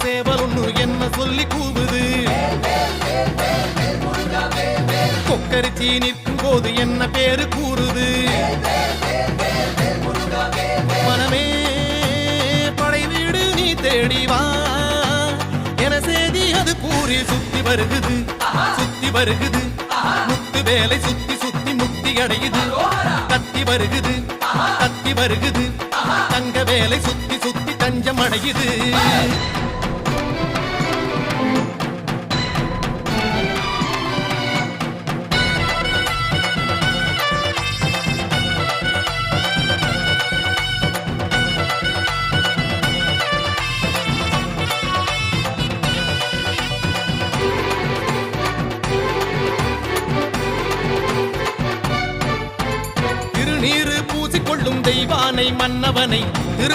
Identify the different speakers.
Speaker 1: சேவல் ஒண்ணு என்ன சொல்லி கூவுது கொக்கரிச்சி நிற்கும் போது என்ன பேரு கூறுது மனமே படை வீடு நீ தேடிவா என செய்தி அது கூறி சுத்தி வருகுது முத்து வேலை சுத்தி சுத்தி முக்தி அடையுது கத்தி வருகுது தங்க வேலை சுத்தி சுத்தி தஞ்சம் அடையுது நீரு பூசிக்கொள்ளும் தெய்வானை மன்னவனை